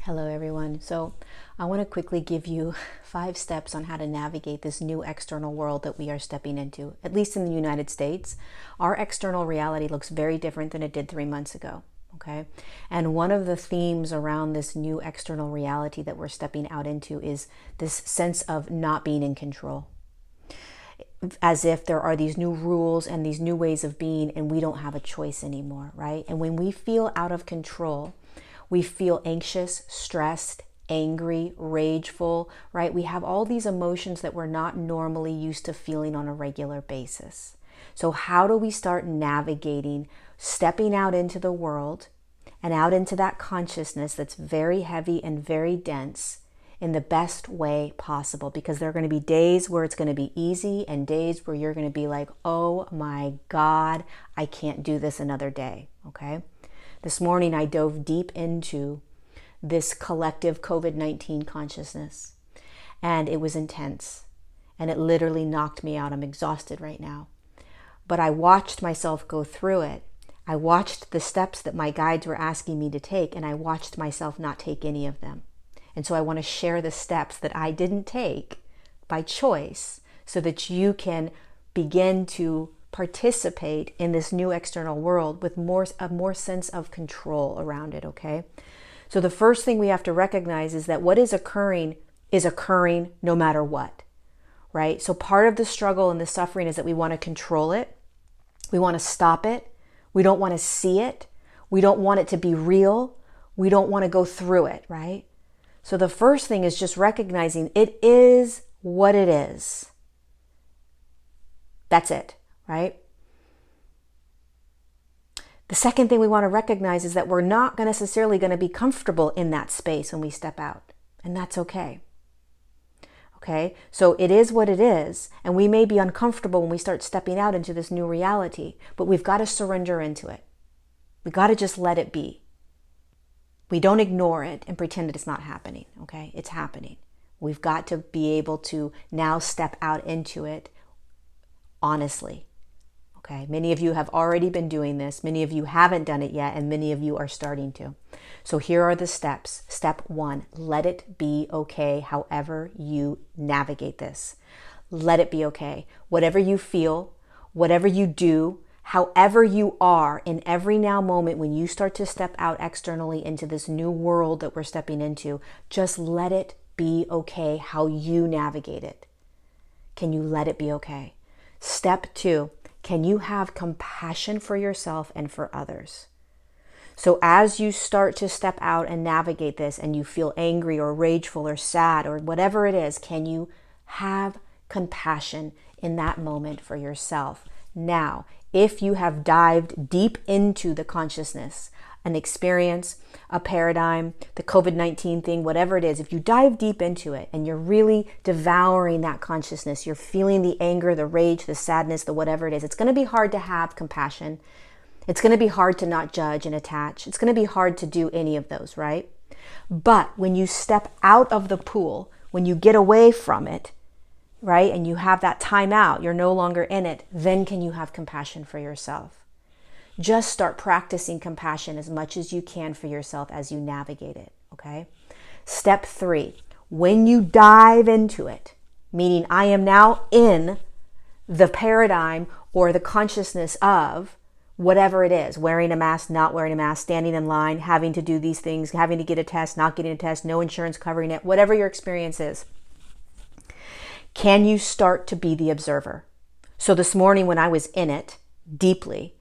Hello everyone. So I want to quickly give you 5 steps on how to navigate this new external world that we are stepping into. At least in the United States, our external reality looks very different than it did 3 months ago. Okay. And one of the themes around this new external reality that we're stepping out into is this sense of not being in control. As if there are these new rules and these new ways of being and we don't have a choice anymore, right? And when we feel out of control, we feel anxious, stressed, angry, rageful, right? We have all these emotions that we're not normally used to feeling on a regular basis. So how do we start navigating, stepping out into the world and out into that consciousness that's very heavy and very dense in the best way possible? Because there are going to be days where it's going to be easy and days where you're going to be like, oh my God, I can't do this another day, okay? This morning, I dove deep into this collective COVID-19 consciousness, and it was intense, and it literally knocked me out. I'm exhausted right now, but I watched myself go through it. I watched the steps that my guides were asking me to take, and I watched myself not take any of them. And so I want to share the steps that I didn't take by choice so that you can begin to participate in this new external world with a more sense of control around it, okay? So the first thing we have to recognize is that what is occurring no matter what, right? So part of the struggle and the suffering is that we want to control it. We want to stop it. We don't want to see it. We don't want it to be real. We don't want to go through it, right? So the first thing is just recognizing it is what it is. That's it. Right? The second thing we want to recognize is that we're not necessarily going to be comfortable in that space when we step out, and that's okay. Okay? So it is what it is, and we may be uncomfortable when we start stepping out into this new reality, but we've got to surrender into it. We got to just let it be. We don't ignore it and pretend that it's not happening, okay? It's happening. We've got to be able to now step out into it honestly. Okay, many of you have already been doing this. Many of you haven't done it yet, and many of you are starting to. So here are the steps. Step 1, let it be okay however you navigate this. Let it be okay. Whatever you feel, whatever you do, however you are in every now moment when you start to step out externally into this new world that we're stepping into, just let it be okay how you navigate it. Can you let it be okay? Step 2. Can you have compassion for yourself and for others? So as you start to step out and navigate this and you feel angry or rageful or sad or whatever it is, can you have compassion in that moment for yourself? Now, if you have dived deep into the consciousness, an experience, a paradigm, the COVID-19 thing, whatever it is, if you dive deep into it and you're really devouring that consciousness, you're feeling the anger, the rage, the sadness, the whatever it is, it's going to be hard to have compassion. It's going to be hard to not judge and attach. It's going to be hard to do any of those, right? But when you step out of the pool, when you get away from it, right, and you have that time out, you're no longer in it, then can you have compassion for yourself? Just start practicing compassion as much as you can for yourself as you navigate it, okay? Step 3, when you dive into it, meaning I am now in the paradigm or the consciousness of whatever it is, wearing a mask, not wearing a mask, standing in line, having to do these things, having to get a test, not getting a test, no insurance covering it, whatever your experience is, can you start to be the observer? So this morning when I was in it deeply,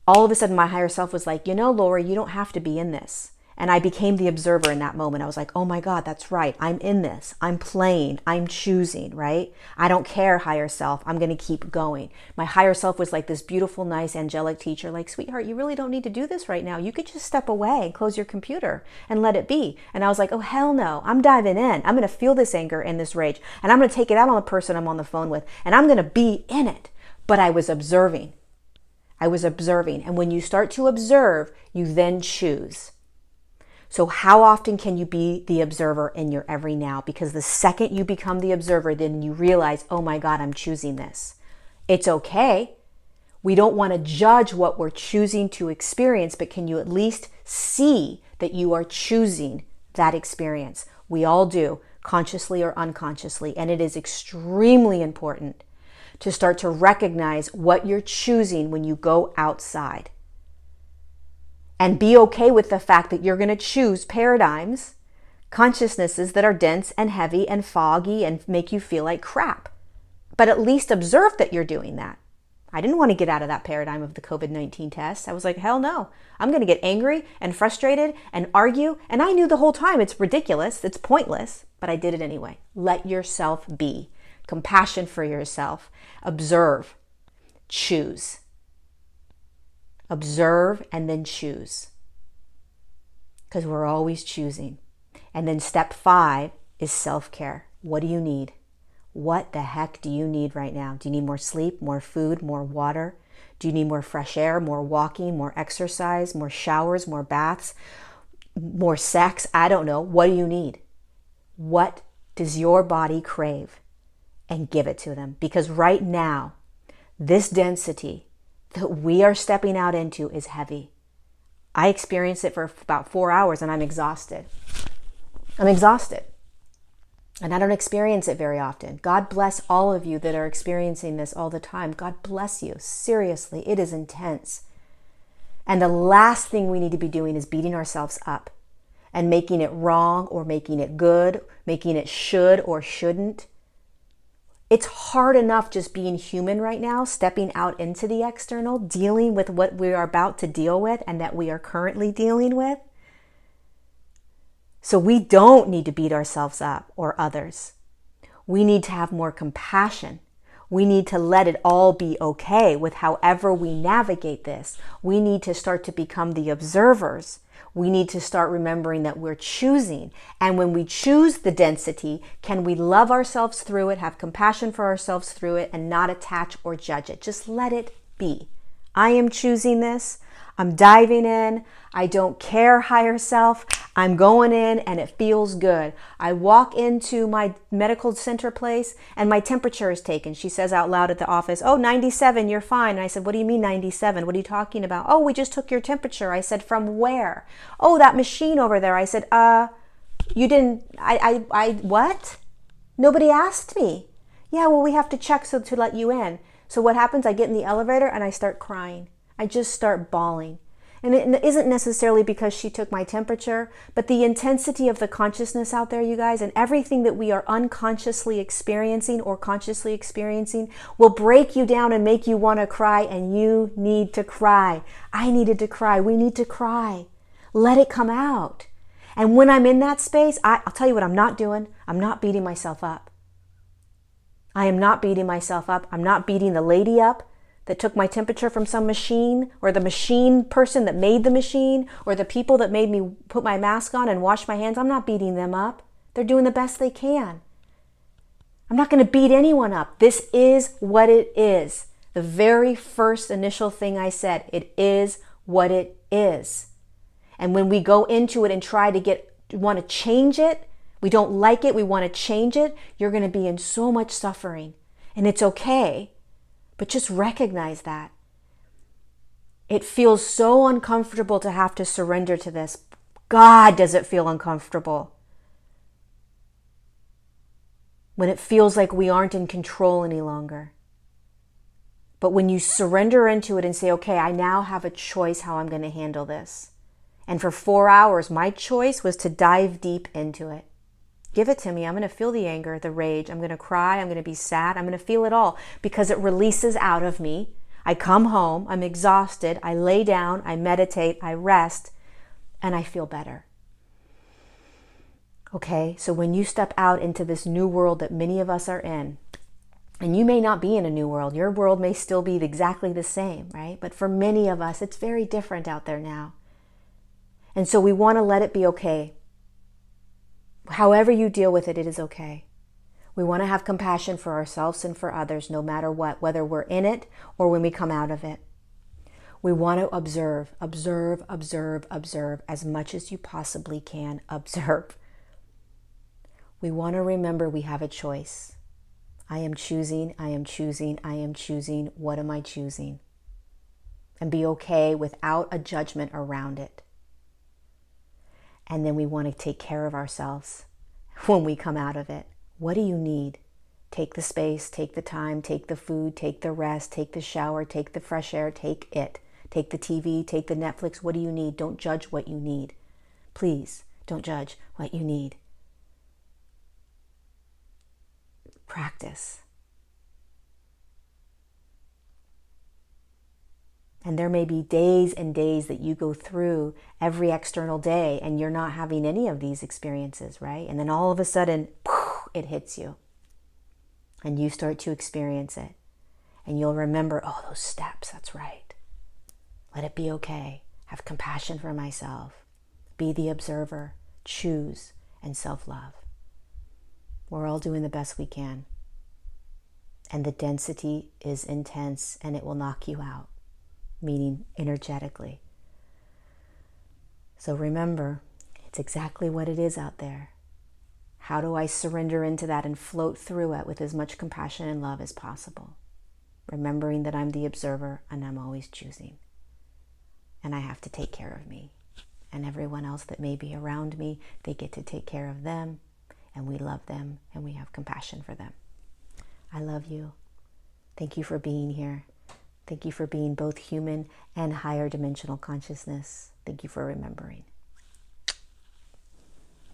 all of a sudden my higher self was like, you know, Lori, you don't have to be in this. And I became the observer in that moment. I was like, oh my God, that's right. I'm in this. I'm playing. I'm choosing, right? I don't care, higher self. I'm going to keep going. My higher self was like this beautiful, nice, angelic teacher, like, sweetheart, you really don't need to do this right now. You could just step away and close your computer and let it be. And I was like, oh, hell no. I'm diving in. I'm going to feel this anger and this rage. And I'm going to take it out on the person I'm on the phone with. And I'm going to be in it. But I was observing. And when you start to observe, you then choose. So how often can you be the observer in your every now? Because the second you become the observer, then you realize, oh my God, I'm choosing this. It's okay. We don't want to judge what we're choosing to experience, but can you at least see that you are choosing that experience. We all do, consciously or unconsciously. And it is extremely important to start to recognize what you're choosing when you go outside. And be okay with the fact that you're going to choose paradigms, consciousnesses that are dense and heavy and foggy and make you feel like crap. But at least observe that you're doing that. I didn't want to get out of that paradigm of the COVID-19 test. I was like, hell no. I'm going to get angry and frustrated and argue. And I knew the whole time it's ridiculous, it's pointless, but I did it anyway. Let yourself be. Compassion for yourself. Observe. Choose. Observe and then choose. Because we're always choosing. And then step 5 is self-care. What do you need? What the heck do you need right now? Do you need more sleep, more food, more water? Do you need more fresh air, more walking, more exercise, more showers, more baths, more sex? I don't know. What do you need? What does your body crave? And give it to them. Because right now, this density that we are stepping out into is heavy. I experienced it for about 4 hours and I'm exhausted. I'm exhausted. And I don't experience it very often. God bless all of you that are experiencing this all the time. God bless you. Seriously, it is intense. And the last thing we need to be doing is beating ourselves up and making it wrong or making it good, making it should or shouldn't. It's hard enough just being human right now, stepping out into the external, dealing with what we are about to deal with and that we are currently dealing with. So we don't need to beat ourselves up or others. We need to have more compassion. We need to let it all be okay with however we navigate this. We need to start to become the observers. We need to start remembering that we're choosing. And when we choose the density, can we love ourselves through it, have compassion for ourselves through it, and not attach or judge it? Just let it be. I am choosing this. I'm diving in. I don't care, higher self. I'm going in and it feels good. I walk into my medical center place and my temperature is taken. She says out loud at the office, oh, 97, you're fine. And I said, what do you mean 97? What are you talking about? Oh, we just took your temperature. I said, from where? Oh, that machine over there. I said, you didn't, what? Nobody asked me. Yeah, well, we have to check to let you in. So what happens? I get in the elevator and I start crying. I just start bawling. And it isn't necessarily because she took my temperature, but the intensity of the consciousness out there, you guys, and everything that we are unconsciously experiencing or consciously experiencing will break you down and make you want to cry, and you need to cry. I needed to cry. We need to cry. Let it come out. And when I'm in that space, I'll tell you what I'm not doing. I'm not beating myself up. I am not beating myself up. I'm not beating the lady up that took my temperature from some machine, or the machine person that made the machine, or the people that made me put my mask on and wash my hands. I'm not beating them up. They're doing the best they can. I'm not going to beat anyone up. This is what it is. The very first initial thing I said, it is what it is. And when we go into it and try to want to change it, we don't like it, we want to change it, you're going to be in so much suffering. And it's okay. But just recognize that. It feels so uncomfortable to have to surrender to this. God, does it feel uncomfortable. When it feels like we aren't in control any longer. But when you surrender into it and say, okay, I now have a choice how I'm going to handle this. And for 4 hours, my choice was to dive deep into it. Give it to me. I'm going to feel the anger, the rage. I'm going to cry. I'm going to be sad. I'm going to feel it all because it releases out of me. I come home. I'm exhausted. I lay down. I meditate. I rest. And I feel better. Okay? So when you step out into this new world that many of us are in, and you may not be in a new world. Your world may still be exactly the same, right? But for many of us, it's very different out there now. And so we want to let it be okay. However you deal with it, it is okay. We want to have compassion for ourselves and for others, no matter what, whether we're in it or when we come out of it. We want to observe as much as you possibly can. Observe. We want to remember we have a choice. I am choosing. What am I choosing? And be okay without a judgment around it. And then we want to take care of ourselves when we come out of it. What do you need? Take the space, take the time, take the food, take the rest, take the shower, take the fresh air, take it. Take the TV, take the Netflix. What do you need? Don't judge what you need. Please, don't judge what you need. Practice. And there may be days and days that you go through every external day and you're not having any of these experiences, right? And then all of a sudden, it hits you. And you start to experience it. And you'll remember, oh, those steps, that's right. Let it be okay. Have compassion for myself. Be the observer. Choose. And self-love. We're all doing the best we can. And the density is intense and it will knock you out. Meaning energetically. So remember, it's exactly what it is out there. How do I surrender into that and float through it with as much compassion and love as possible? Remembering that I'm the observer and I'm always choosing. And I have to take care of me. And everyone else that may be around me, they get to take care of them. And we love them and we have compassion for them. I love you. Thank you for being here. Thank you for being both human and higher dimensional consciousness. Thank you for remembering.